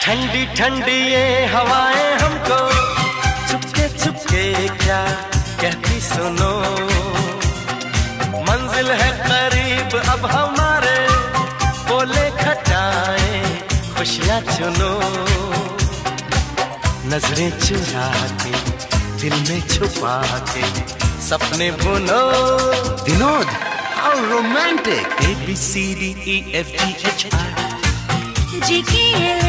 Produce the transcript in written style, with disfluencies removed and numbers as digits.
ठंडी ठंडी ये हवाएं हमको चुपके चुपके क्या कहती सुनो। मंजिल है करीब अब हमारे, बोले खटाए खुशियां चुनो। नजरें चुरा के दिल में छुपा के सपने बुनो। Vinod, how romantic! ABCDEFGHI GKLM